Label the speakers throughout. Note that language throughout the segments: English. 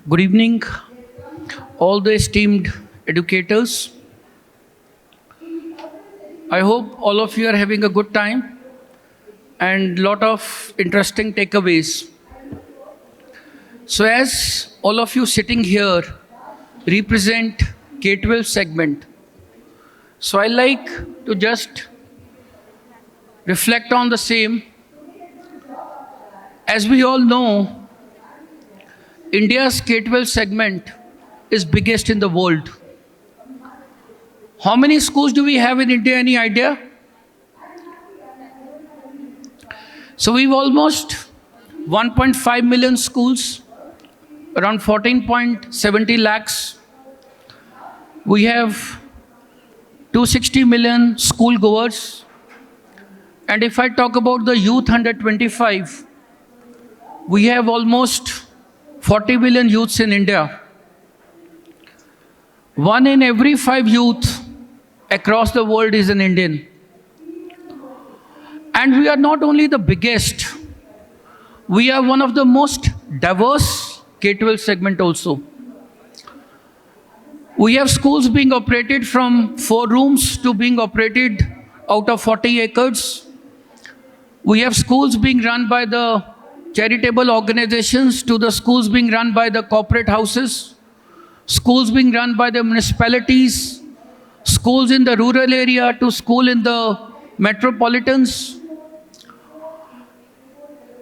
Speaker 1: Good evening, all the esteemed educators. I hope all of you are having a good time and lot of interesting takeaways. So as all of you sitting here represent K-12 segment, so I like to just reflect on the same. As we all know, India's K-12 segment is biggest in the world. How many schools do we have in India? Any idea? So we've almost 1.5 million schools, around 14.70 lakhs. We have 260 million school goers. And if I talk about the youth under 25, we have almost 40 million youths in India. 1 in every 5 youth across the world is an Indian. And we are not only the biggest, we are one of the most diverse K-12 segment also. We have schools being operated from 4 rooms to being operated out of 40 acres. We have schools being run by the charitable organizations to the schools being run by the corporate houses, schools being run by the municipalities, schools in the rural area to school in the metropolitans.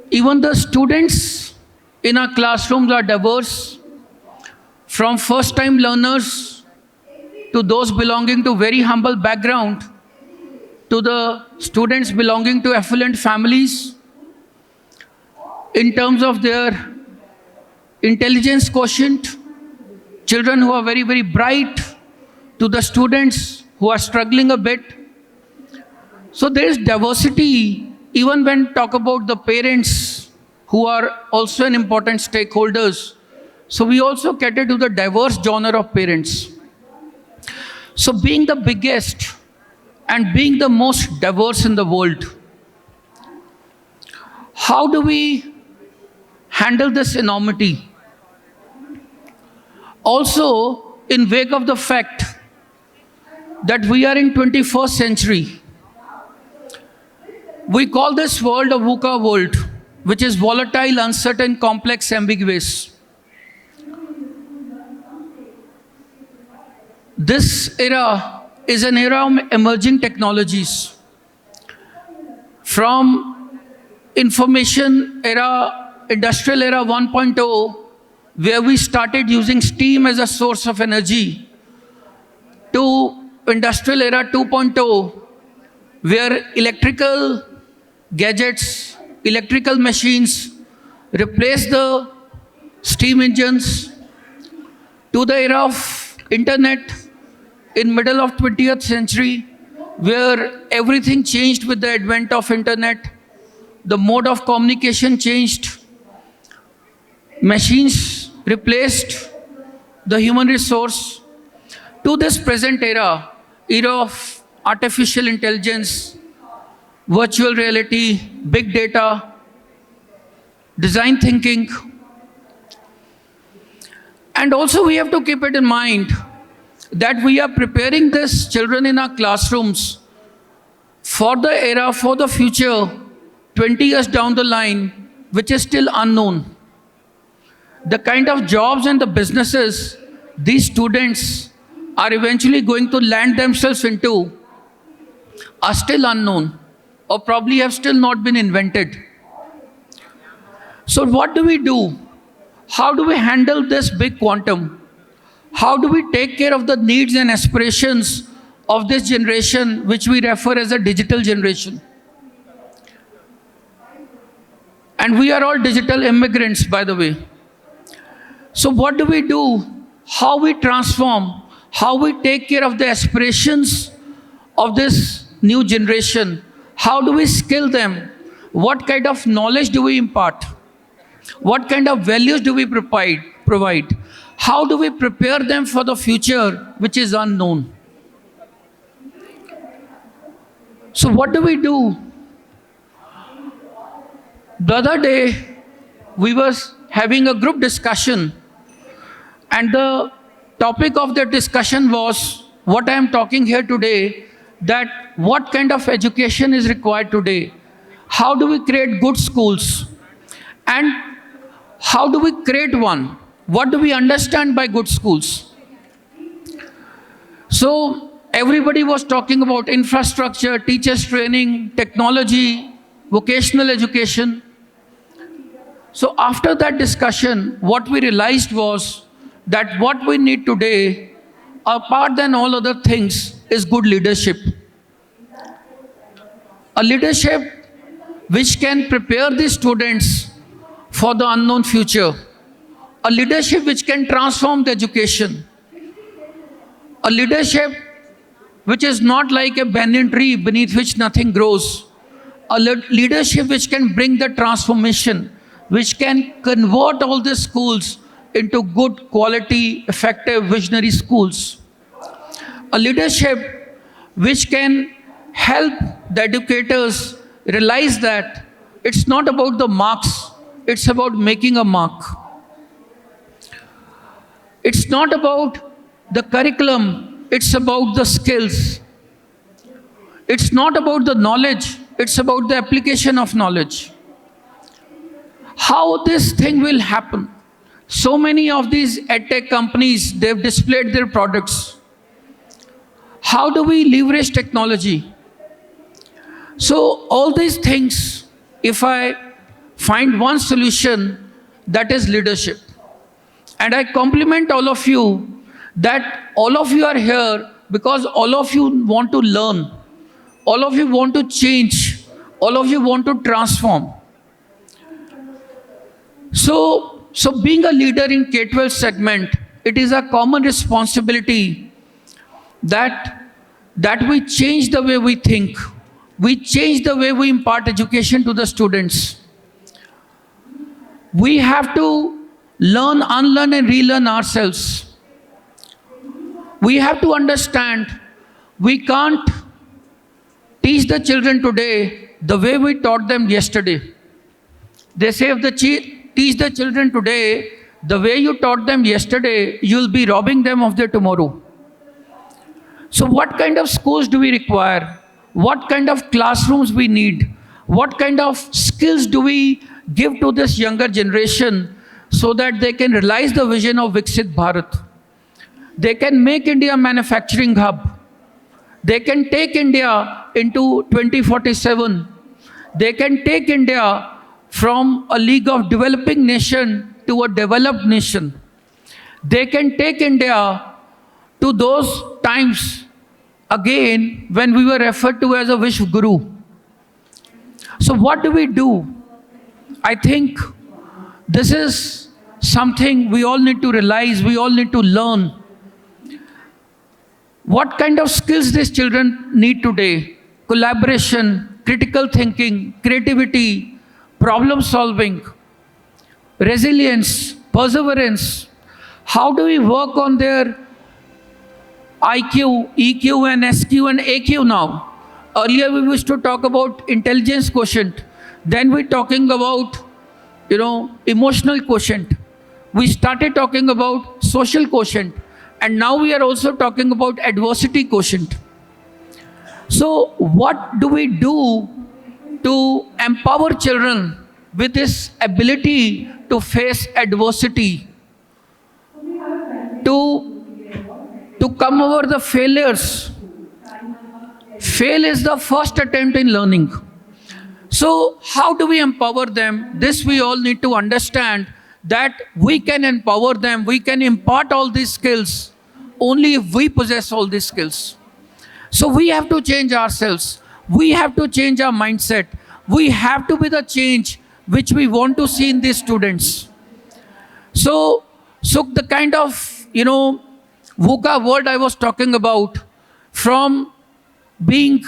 Speaker 1: Even the students in our classrooms are diverse, from first-time learners to those belonging to very humble background, to the students belonging to affluent families. In terms of their intelligence quotient, children who are very, very bright, to the students who are struggling a bit. So there is diversity even when talk about the parents who are also an important stakeholders. So we also cater to the diverse genre of parents. So being the biggest and being the most diverse in the world, how do we handle this enormity? Also, in wake of the fact that we are in 21st century, we call this world a VUCA world, which is volatile, uncertain, complex, ambiguous. This era is an era of emerging technologies. From information era, industrial era 1.0, where we started using steam as a source of energy, to industrial era 2.0, where electrical gadgets, electrical machines replace the steam engines, to the era of internet in middle of 20th century, where everything changed with the advent of internet. The mode of communication changed. Machines replaced the human resource, to this present era of artificial intelligence, virtual reality, big data, design thinking. And also we have to keep it in mind that we are preparing these children in our classrooms for the era, for the future, 20 years down the line, which is still unknown. The kind of jobs and the businesses these students are eventually going to land themselves into are still unknown, or probably have still not been invented. So what do we do? How do we handle this big quantum? How do we take care of the needs and aspirations of this generation, which we refer as a digital generation? And we are all digital immigrants, by the way. So what do we do? How we transform? How we take care of the aspirations of this new generation? How do we skill them? What kind of knowledge do we impart? What kind of values do we provide? How do we prepare them for the future, which is unknown? So what do we do? The other day, we were having a group discussion And the topic of the discussion was what I am talking here today, that what kind of education is required today? How do we create good schools? And how do we create one? What do we understand by good schools? So everybody was talking about infrastructure, teachers training, technology, vocational education. So after that discussion, what we realized was that what we need today, apart than all other things, is good leadership. A leadership which can prepare the students for the unknown future. A leadership which can transform the education. A leadership which is not like a banyan tree beneath which nothing grows. A leadership which can bring the transformation, which can convert all the schools into good quality, effective, visionary schools. A leadership which can help the educators realize that it's not about the marks, it's about making a mark. It's not about the curriculum, it's about the skills. It's not about the knowledge, it's about the application of knowledge. How this thing will happen? So many of these edtech companies, they've displayed their products. How do we leverage technology? So all these things, if I find one solution, that is leadership. And I compliment all of you that all of you are here because all of you want to learn. All of you want to change. All of you want to transform. So being a leader in K-12 segment, it is a common responsibility that we change the way we think. We change the way we impart education to the students. We have to learn, unlearn and relearn ourselves. We have to understand we can't teach the children today the way we taught them yesterday. They say if teach the children today the way you taught them yesterday, you'll be robbing them of their tomorrow. So what kind of schools do we require? What kind of classrooms we need? What kind of skills do we give to this younger generation so that they can realize the vision of Viksit Bharat? They can make India a manufacturing hub. They can take India into 2047. They can take India from a league of developing nation to a developed nation. They can take India to those times again when we were referred to as a Vishwa Guru. So what do? I think this is something we all need to realize, we all need to learn. What kind of skills these children need today? Collaboration, critical thinking, creativity, problem solving, resilience, perseverance. How do we work on their IQ, EQ and SQ and AQ now? Earlier we used to talk about intelligence quotient. Then we're talking about, emotional quotient. We started talking about social quotient. And now we are also talking about adversity quotient. So what do we do to empower children with this ability to face adversity, to come over the failures? Fail is the first attempt in learning. So how do we empower them? This we all need to understand, that we can empower them, we can impart all these skills only if we possess all these skills. So we have to change ourselves. We have to change our mindset. We have to be the change which we want to see in these students. So the kind of, VUCA word I was talking about, from being,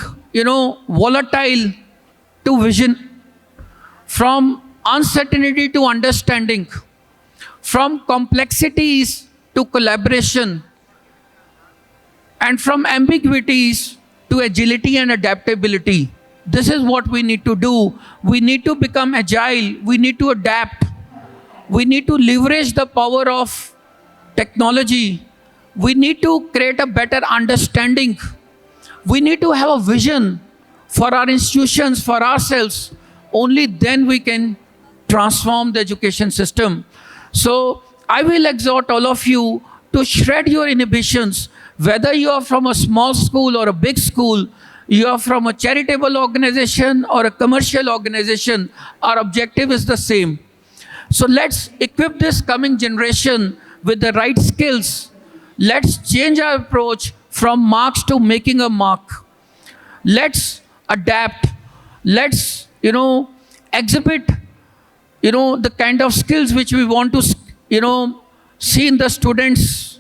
Speaker 1: volatile to vision, from uncertainty to understanding, from complexities to collaboration, and from ambiguities to agility and adaptability. This is what we need to do. We need to become agile. We need to adapt. We need to leverage the power of technology, we need to create a better understanding. We need to have a vision for our institutions, for ourselves. Only then we can transform the education system. So I will exhort all of you to shred your inhibitions, whether you are from a small school or a big school, you are from a charitable organization or a commercial organization, our objective is the same. So let's equip this coming generation with the right skills. Let's change our approach from marks to making a mark. Let's adapt. Let's, exhibit, the kind of skills which we want to, see in the students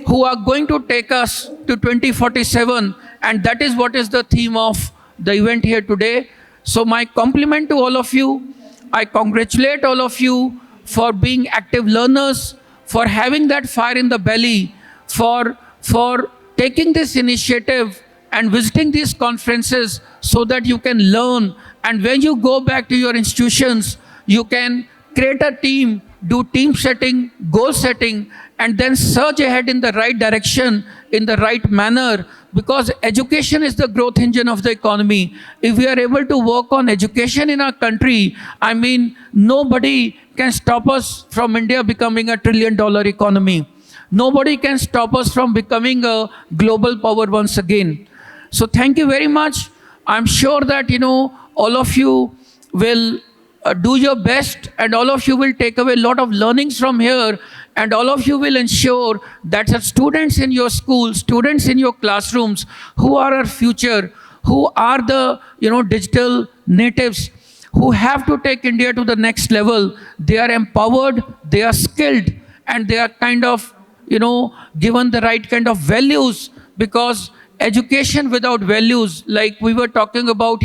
Speaker 1: who are going to take us to 2047. And that is what is the theme of the event here today. So my compliment to all of you. I congratulate all of you for being active learners, for having that fire in the belly, for taking this initiative and visiting these conferences so that you can learn. And when you go back to your institutions, you can create a team, do team setting, goal setting, and then surge ahead in the right direction, in the right manner, because education is the growth engine of the economy. If we are able to work on education in our country, I mean, nobody can stop us from India becoming $1 trillion economy. Nobody can stop us from becoming a global power once again. So thank you very much. I'm sure that, all of you will do your best, and all of you will take away a lot of learnings from here, and all of you will ensure that the students in your schools, students in your classrooms, who are our future, who are the digital natives, who have to take India to the next level, they are empowered, they are skilled, and they are kind of given the right kind of values. Because education without values, like we were talking about,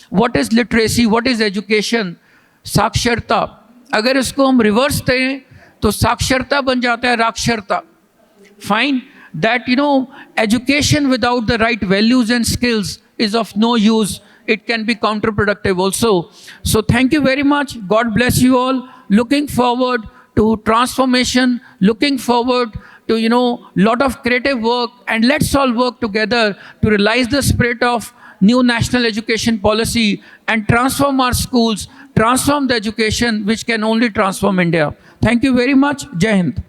Speaker 1: what is literacy, what is education, साक्षरता, अगर इसको हम reverse दें तो साक्षरता बन जाता है राक्षरता. Fine, that education without the right values and skills is of no use. It can be counterproductive also. So thank you very much. God bless you all. Looking forward to transformation, looking forward to lot of creative work, and let's all work together to realize the spirit of new national education policy and transform our schools, transform the education which can only transform India. Thank you very much. Jai Hind.